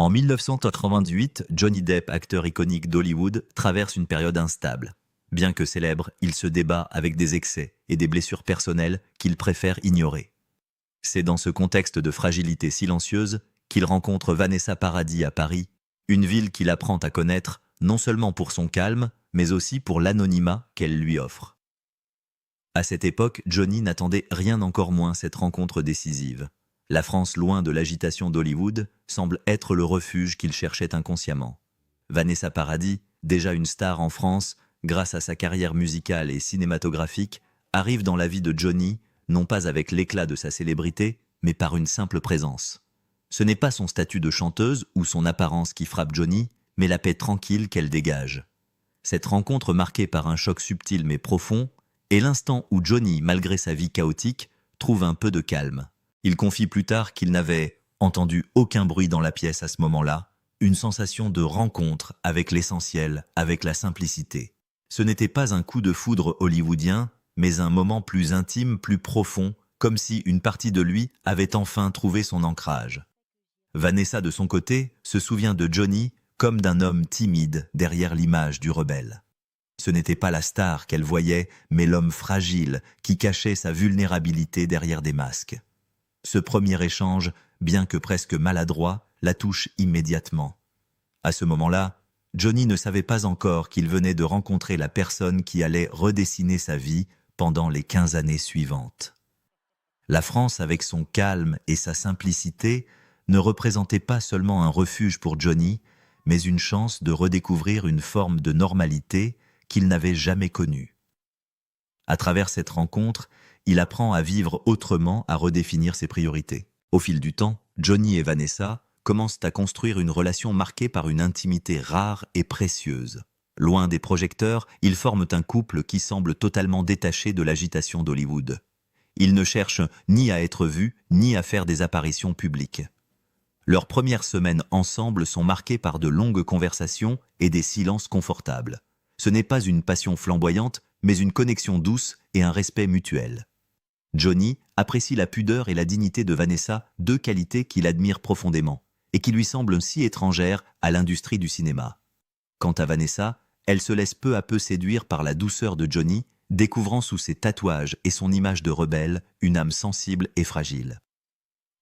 En 1998, Johnny Depp, acteur iconique d'Hollywood, traverse une période instable. Bien que célèbre, il se débat avec des excès et des blessures personnelles qu'il préfère ignorer. C'est dans ce contexte de fragilité silencieuse qu'il rencontre Vanessa Paradis à Paris, une ville qu'il apprend à connaître non seulement pour son calme, mais aussi pour l'anonymat qu'elle lui offre. À cette époque, Johnny n'attendait rien encore moins cette rencontre décisive. La France, loin de l'agitation d'Hollywood, semble être le refuge qu'il cherchait inconsciemment. Vanessa Paradis, déjà une star en France, grâce à sa carrière musicale et cinématographique, arrive dans la vie de Johnny, non pas avec l'éclat de sa célébrité, mais par une simple présence. Ce n'est pas son statut de chanteuse ou son apparence qui frappe Johnny, mais la paix tranquille qu'elle dégage. Cette rencontre marquée par un choc subtil mais profond est l'instant où Johnny, malgré sa vie chaotique, trouve un peu de calme. Il confie plus tard qu'il n'avait entendu aucun bruit dans la pièce à ce moment-là, une sensation de rencontre avec l'essentiel, avec la simplicité. Ce n'était pas un coup de foudre hollywoodien, mais un moment plus intime, plus profond, comme si une partie de lui avait enfin trouvé son ancrage. Vanessa, de son côté, se souvient de Johnny comme d'un homme timide derrière l'image du rebelle. Ce n'était pas la star qu'elle voyait, mais l'homme fragile qui cachait sa vulnérabilité derrière des masques. Ce premier échange, bien que presque maladroit, la touche immédiatement. À ce moment-là, Johnny ne savait pas encore qu'il venait de rencontrer la personne qui allait redessiner sa vie pendant les 15 années suivantes. La France, avec son calme et sa simplicité, ne représentait pas seulement un refuge pour Johnny, mais une chance de redécouvrir une forme de normalité qu'il n'avait jamais connue. À travers cette rencontre, il apprend à vivre autrement, à redéfinir ses priorités. Au fil du temps, Johnny et Vanessa commencent à construire une relation marquée par une intimité rare et précieuse. Loin des projecteurs, ils forment un couple qui semble totalement détaché de l'agitation d'Hollywood. Ils ne cherchent ni à être vus, ni à faire des apparitions publiques. Leurs premières semaines ensemble sont marquées par de longues conversations et des silences confortables. Ce n'est pas une passion flamboyante, mais une connexion douce et un respect mutuel. Johnny apprécie la pudeur et la dignité de Vanessa, deux qualités qu'il admire profondément et qui lui semblent si étrangères à l'industrie du cinéma. Quant à Vanessa, elle se laisse peu à peu séduire par la douceur de Johnny, découvrant sous ses tatouages et son image de rebelle une âme sensible et fragile.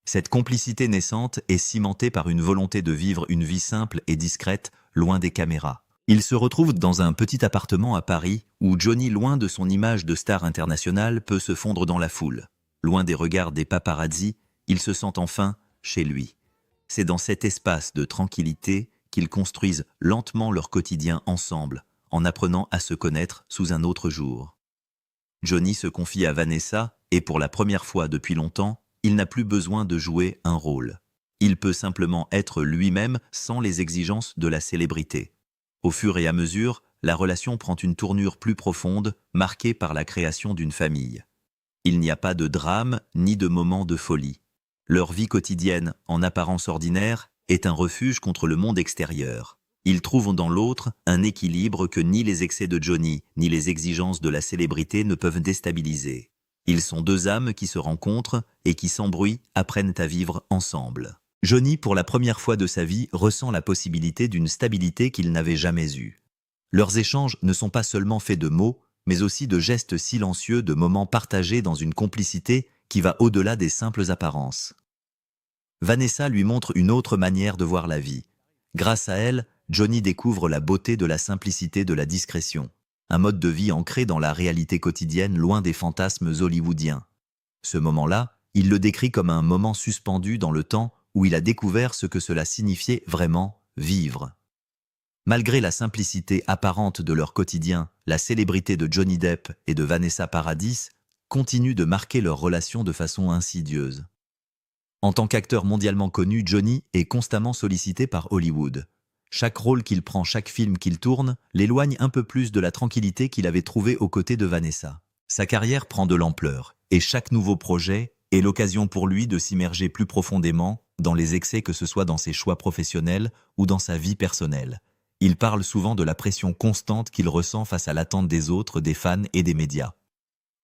Cette complicité naissante est cimentée par une volonté de vivre une vie simple et discrète, loin des caméras. Ils se retrouvent dans un petit appartement à Paris où Johnny, loin de son image de star internationale, peut se fondre dans la foule. Loin des regards des paparazzis, il se sent enfin chez lui. C'est dans cet espace de tranquillité qu'ils construisent lentement leur quotidien ensemble, en apprenant à se connaître sous un autre jour. Johnny se confie à Vanessa et pour la première fois depuis longtemps, il n'a plus besoin de jouer un rôle. Il peut simplement être lui-même sans les exigences de la célébrité. Au fur et à mesure, la relation prend une tournure plus profonde, marquée par la création d'une famille. Il n'y a pas de drame ni de moments de folie. Leur vie quotidienne, en apparence ordinaire, est un refuge contre le monde extérieur. Ils trouvent dans l'autre un équilibre que ni les excès de Johnny, ni les exigences de la célébrité ne peuvent déstabiliser. Ils sont deux âmes qui se rencontrent et qui, sans bruit, apprennent à vivre ensemble. Johnny, pour la première fois de sa vie, ressent la possibilité d'une stabilité qu'il n'avait jamais eue. Leurs échanges ne sont pas seulement faits de mots, mais aussi de gestes silencieux, de moments partagés dans une complicité qui va au-delà des simples apparences. Vanessa lui montre une autre manière de voir la vie. Grâce à elle, Johnny découvre la beauté de la simplicité, de la discrétion. Un mode de vie ancré dans la réalité quotidienne, loin des fantasmes hollywoodiens. Ce moment-là, il le décrit comme un moment suspendu dans le temps où il a découvert ce que cela signifiait vraiment vivre. Malgré la simplicité apparente de leur quotidien, la célébrité de Johnny Depp et de Vanessa Paradis continue de marquer leur relation de façon insidieuse. En tant qu'acteur mondialement connu, Johnny est constamment sollicité par Hollywood. Chaque rôle qu'il prend, chaque film qu'il tourne, l'éloigne un peu plus de la tranquillité qu'il avait trouvée aux côtés de Vanessa. Sa carrière prend de l'ampleur, et chaque nouveau projet est l'occasion pour lui de s'immerger plus profondément dans les excès, que ce soit dans ses choix professionnels ou dans sa vie personnelle. Il parle souvent de la pression constante qu'il ressent face à l'attente des autres, des fans et des médias.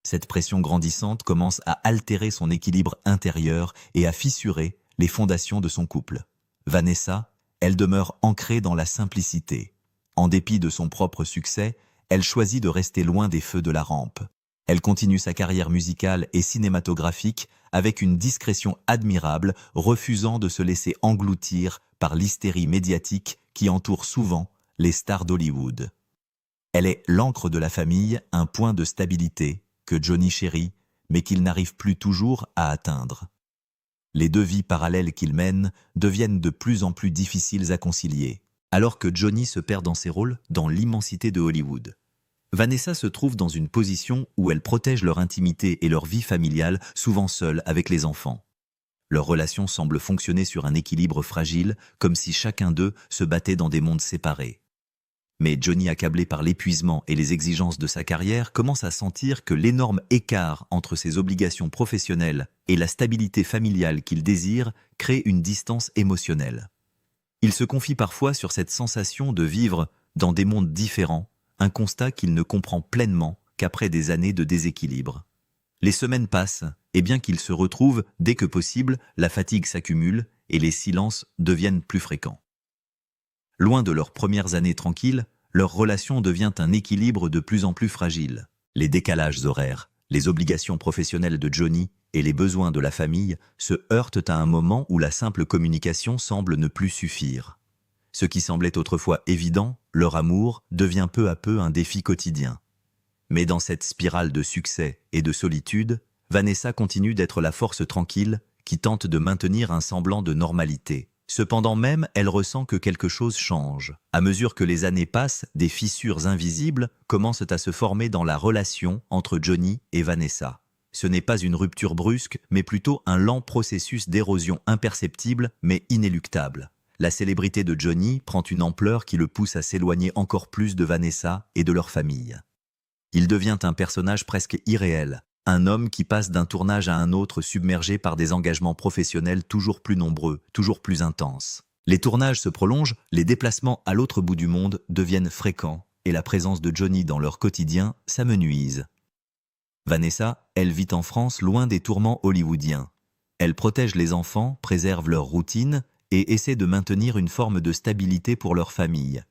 Cette pression grandissante commence à altérer son équilibre intérieur et à fissurer les fondations de son couple. Vanessa elle demeure ancrée dans la simplicité. En dépit de son propre succès, elle choisit de rester loin des feux de la rampe. Elle continue sa carrière musicale et cinématographique avec une discrétion admirable, refusant de se laisser engloutir par l'hystérie médiatique qui entoure souvent les stars d'Hollywood. Elle est l'encre de la famille, un point de stabilité que Johnny chérit, mais qu'il n'arrive plus toujours à atteindre. Les deux vies parallèles qu'il mène deviennent de plus en plus difficiles à concilier, alors que Johnny se perd dans ses rôles dans l'immensité de Hollywood. Vanessa se trouve dans une position où elle protège leur intimité et leur vie familiale, souvent seule avec les enfants. Leur relation semble fonctionner sur un équilibre fragile, comme si chacun d'eux se battait dans des mondes séparés. Mais Johnny, accablé par l'épuisement et les exigences de sa carrière, commence à sentir que l'énorme écart entre ses obligations professionnelles et la stabilité familiale qu'il désire crée une distance émotionnelle. Il se confie parfois sur cette sensation de vivre dans des mondes différents, un constat qu'il ne comprend pleinement qu'après des années de déséquilibre. Les semaines passent, et bien qu'il se retrouve, dès que possible, la fatigue s'accumule et les silences deviennent plus fréquents. Loin de leurs premières années tranquilles, leur relation devient un équilibre de plus en plus fragile. Les décalages horaires, les obligations professionnelles de Johnny et les besoins de la famille se heurtent à un moment où la simple communication semble ne plus suffire. Ce qui semblait autrefois évident, leur amour, devient peu à peu un défi quotidien. Mais dans cette spirale de succès et de solitude, Vanessa continue d'être la force tranquille qui tente de maintenir un semblant de normalité. Cependant même, elle ressent que quelque chose change. À mesure que les années passent, des fissures invisibles commencent à se former dans la relation entre Johnny et Vanessa. Ce n'est pas une rupture brusque, mais plutôt un lent processus d'érosion imperceptible mais inéluctable. La célébrité de Johnny prend une ampleur qui le pousse à s'éloigner encore plus de Vanessa et de leur famille. Il devient un personnage presque irréel, un homme qui passe d'un tournage à un autre submergé par des engagements professionnels toujours plus nombreux, toujours plus intenses. Les tournages se prolongent, les déplacements à l'autre bout du monde deviennent fréquents et la présence de Johnny dans leur quotidien s'amenuise. Vanessa, elle vit en France loin des tourments hollywoodiens. Elle protège les enfants, préserve leur routine et essaie de maintenir une forme de stabilité pour leur famille.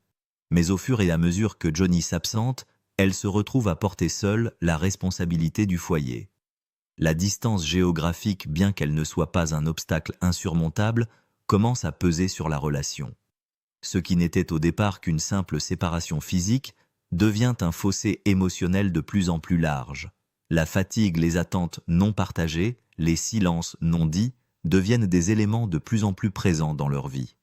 Mais au fur et à mesure que Johnny s'absente, elle se retrouve à porter seule la responsabilité du foyer. La distance géographique, bien qu'elle ne soit pas un obstacle insurmontable, commence à peser sur la relation. Ce qui n'était au départ qu'une simple séparation physique devient un fossé émotionnel de plus en plus large. La fatigue, les attentes non partagées, les silences non dits deviennent des éléments de plus en plus présents dans leur vie.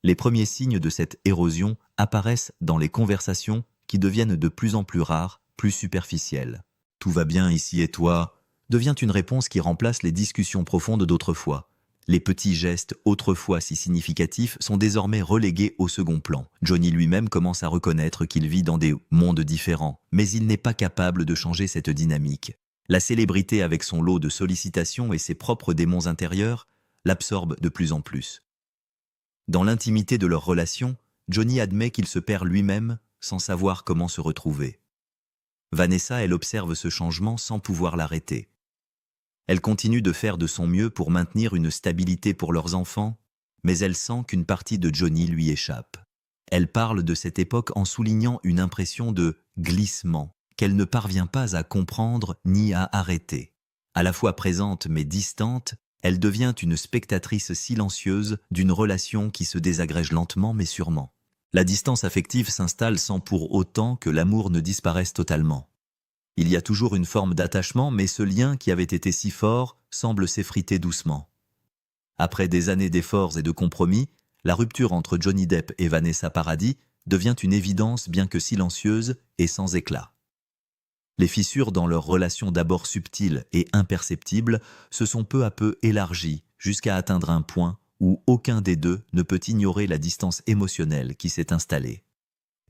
Les premiers signes de cette érosion apparaissent dans les conversations qui deviennent de plus en plus rares, plus superficielles. « Tout va bien ici et toi ?» devient une réponse qui remplace les discussions profondes d'autrefois. Les petits gestes, autrefois si significatifs, sont désormais relégués au second plan. Johnny lui-même commence à reconnaître qu'il vit dans des mondes différents, mais il n'est pas capable de changer cette dynamique. La célébrité, avec son lot de sollicitations et ses propres démons intérieurs, l'absorbe de plus en plus. Dans l'intimité de leur relation, Johnny admet qu'il se perd lui-même sans savoir comment se retrouver. Vanessa, elle observe ce changement sans pouvoir l'arrêter. Elle continue de faire de son mieux pour maintenir une stabilité pour leurs enfants, mais elle sent qu'une partie de Johnny lui échappe. Elle parle de cette époque en soulignant une impression de glissement qu'elle ne parvient pas à comprendre ni à arrêter. À la fois présente mais distante, elle devient une spectatrice silencieuse d'une relation qui se désagrège lentement mais sûrement. La distance affective s'installe sans pour autant que l'amour ne disparaisse totalement. Il y a toujours une forme d'attachement, mais ce lien qui avait été si fort semble s'effriter doucement. Après des années d'efforts et de compromis, la rupture entre Johnny Depp et Vanessa Paradis devient une évidence bien que silencieuse et sans éclat. Les fissures dans leur relation d'abord subtiles et imperceptibles se sont peu à peu élargies jusqu'à atteindre un point où aucun des deux ne peut ignorer la distance émotionnelle qui s'est installée.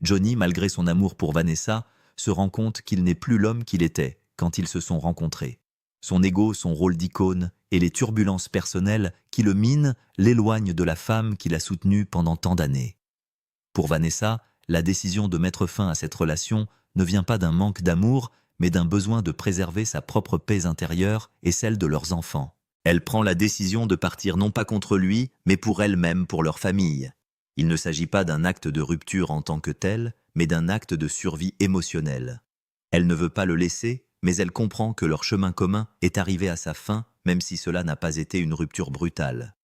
Johnny, malgré son amour pour Vanessa, se rend compte qu'il n'est plus l'homme qu'il était quand ils se sont rencontrés. Son ego, son rôle d'icône et les turbulences personnelles qui le minent l'éloignent de la femme qu'il a soutenue pendant tant d'années. Pour Vanessa, la décision de mettre fin à cette relation ne vient pas d'un manque d'amour, mais d'un besoin de préserver sa propre paix intérieure et celle de leurs enfants. Elle prend la décision de partir non pas contre lui, mais pour elle-même, pour leur famille. Il ne s'agit pas d'un acte de rupture en tant que tel, mais d'un acte de survie émotionnelle. Elle ne veut pas le laisser, mais elle comprend que leur chemin commun est arrivé à sa fin, même si cela n'a pas été une rupture brutale.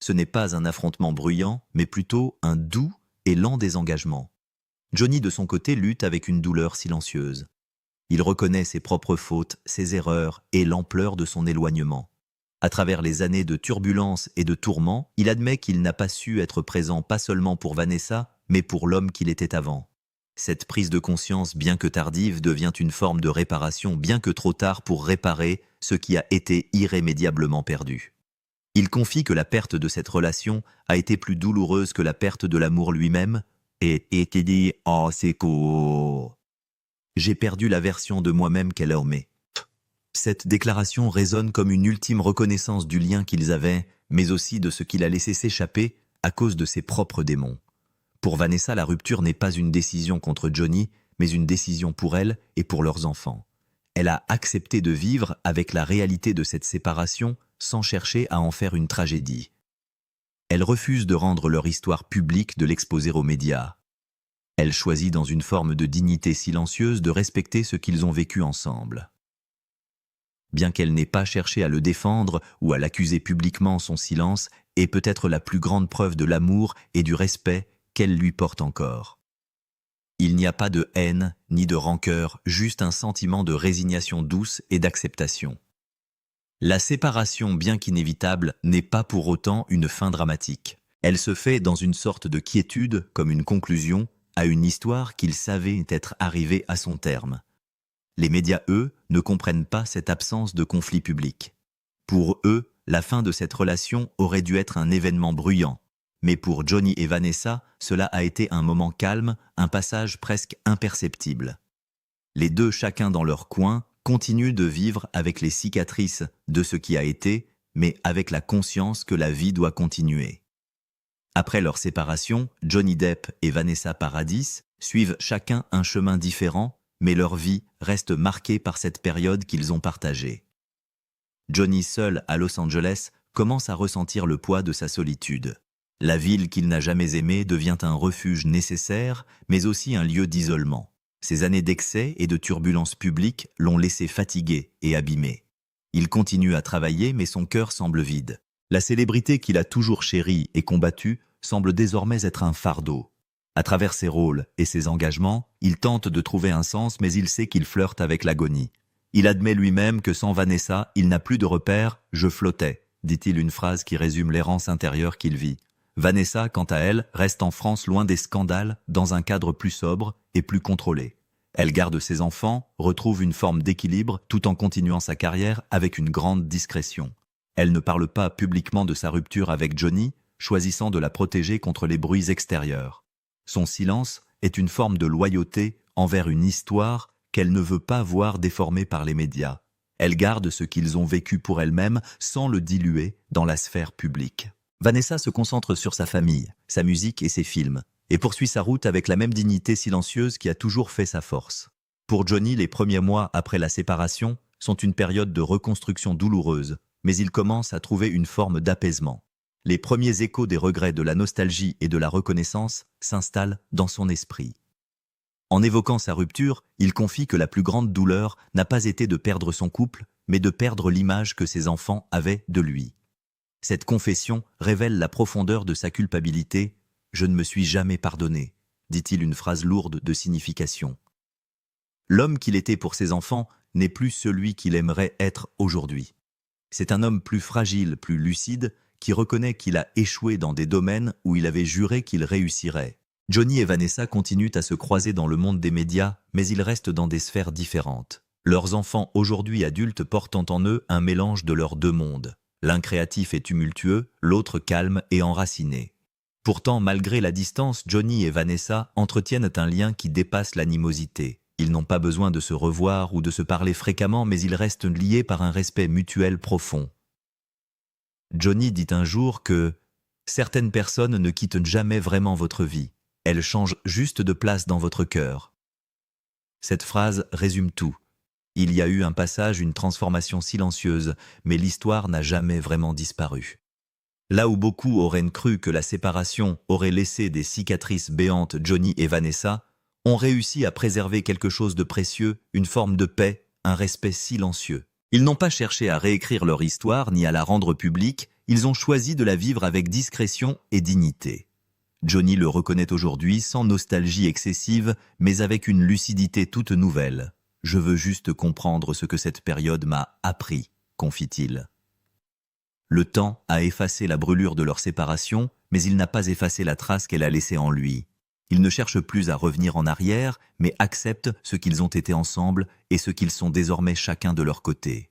Ce n'est pas un affrontement bruyant, mais plutôt un doux et lent désengagement. Johnny, de son côté, lutte avec une douleur silencieuse. Il reconnaît ses propres fautes, ses erreurs et l'ampleur de son éloignement. À travers les années de turbulence et de tourments, il admet qu'il n'a pas su être présent pas seulement pour Vanessa, mais pour l'homme qu'il était avant. Cette prise de conscience, bien que tardive, devient une forme de réparation, bien que trop tard pour réparer ce qui a été irrémédiablement perdu. Il confie que la perte de cette relation a été plus douloureuse que la perte de l'amour lui-même, et était dit « Oh, c'est court ». J'ai perdu la version de moi-même qu'elle aimait. Cette déclaration résonne comme une ultime reconnaissance du lien qu'ils avaient, mais aussi de ce qu'il a laissé s'échapper à cause de ses propres démons. Pour Vanessa, la rupture n'est pas une décision contre Johnny, mais une décision pour elle et pour leurs enfants. Elle a accepté de vivre avec la réalité de cette séparation sans chercher à en faire une tragédie. Elle refuse de rendre leur histoire publique, de l'exposer aux médias. Elle choisit dans une forme de dignité silencieuse de respecter ce qu'ils ont vécu ensemble. Bien qu'elle n'ait pas cherché à le défendre ou à l'accuser publiquement, son silence est peut-être la plus grande preuve de l'amour et du respect qu'elle lui porte encore. Il n'y a pas de haine ni de rancœur, juste un sentiment de résignation douce et d'acceptation. La séparation, bien qu'inévitable, n'est pas pour autant une fin dramatique. Elle se fait dans une sorte de quiétude, comme une conclusion à une histoire qu'ils savaient être arrivée à son terme. Les médias, eux, ne comprennent pas cette absence de conflit public. Pour eux, la fin de cette relation aurait dû être un événement bruyant. Mais pour Johnny et Vanessa, cela a été un moment calme, un passage presque imperceptible. Les deux, chacun dans leur coin, continuent de vivre avec les cicatrices de ce qui a été, mais avec la conscience que la vie doit continuer. Après leur séparation, Johnny Depp et Vanessa Paradis suivent chacun un chemin différent, mais leur vie reste marquée par cette période qu'ils ont partagée. Johnny, seul à Los Angeles, commence à ressentir le poids de sa solitude. La ville qu'il n'a jamais aimée devient un refuge nécessaire, mais aussi un lieu d'isolement. Ces années d'excès et de turbulences publiques l'ont laissé fatigué et abîmé. Il continue à travailler, mais son cœur semble vide. La célébrité qu'il a toujours chérie et combattue semble désormais être un fardeau. À travers ses rôles et ses engagements, il tente de trouver un sens, mais il sait qu'il flirte avec l'agonie. Il admet lui-même que sans Vanessa, il n'a plus de repères. « Je flottais », dit-il, une phrase qui résume l'errance intérieure qu'il vit. Vanessa, quant à elle, reste en France loin des scandales, dans un cadre plus sobre et plus contrôlé. Elle garde ses enfants, retrouve une forme d'équilibre tout en continuant sa carrière avec une grande discrétion. Elle ne parle pas publiquement de sa rupture avec Johnny, choisissant de la protéger contre les bruits extérieurs. Son silence est une forme de loyauté envers une histoire qu'elle ne veut pas voir déformée par les médias. Elle garde ce qu'ils ont vécu pour elle-même sans le diluer dans la sphère publique. Vanessa se concentre sur sa famille, sa musique et ses films, et poursuit sa route avec la même dignité silencieuse qui a toujours fait sa force. Pour Johnny, les premiers mois après la séparation sont une période de reconstruction douloureuse, mais il commence à trouver une forme d'apaisement. Les premiers échos des regrets, de la nostalgie et de la reconnaissance s'installent dans son esprit. En évoquant sa rupture, il confie que la plus grande douleur n'a pas été de perdre son couple, mais de perdre l'image que ses enfants avaient de lui. Cette confession révèle la profondeur de sa culpabilité. « Je ne me suis jamais pardonné », dit-il, une phrase lourde de signification. L'homme qu'il était pour ses enfants n'est plus celui qu'il aimerait être aujourd'hui. C'est un homme plus fragile, plus lucide, qui reconnaît qu'il a échoué dans des domaines où il avait juré qu'il réussirait. Johnny et Vanessa continuent à se croiser dans le monde des médias, mais ils restent dans des sphères différentes. Leurs enfants, aujourd'hui adultes, portent en eux un mélange de leurs deux mondes. L'un créatif et tumultueux, l'autre calme et enraciné. Pourtant, malgré la distance, Johnny et Vanessa entretiennent un lien qui dépasse l'animosité. Ils n'ont pas besoin de se revoir ou de se parler fréquemment, mais ils restent liés par un respect mutuel profond. Johnny dit un jour que « certaines personnes ne quittent jamais vraiment votre vie. Elles changent juste de place dans votre cœur. » Cette phrase résume tout. Il y a eu un passage, une transformation silencieuse, mais l'histoire n'a jamais vraiment disparu. Là où beaucoup auraient cru que la séparation aurait laissé des cicatrices béantes, Johnny et Vanessa ont réussi à préserver quelque chose de précieux, une forme de paix, un respect silencieux. Ils n'ont pas cherché à réécrire leur histoire ni à la rendre publique, ils ont choisi de la vivre avec discrétion et dignité. Johnny le reconnaît aujourd'hui sans nostalgie excessive, mais avec une lucidité toute nouvelle. « Je veux juste comprendre ce que cette période m'a appris », confie-t-il. Le temps a effacé la brûlure de leur séparation, mais il n'a pas effacé la trace qu'elle a laissée en lui. Ils ne cherchent plus à revenir en arrière, mais acceptent ce qu'ils ont été ensemble et ce qu'ils sont désormais chacun de leur côté.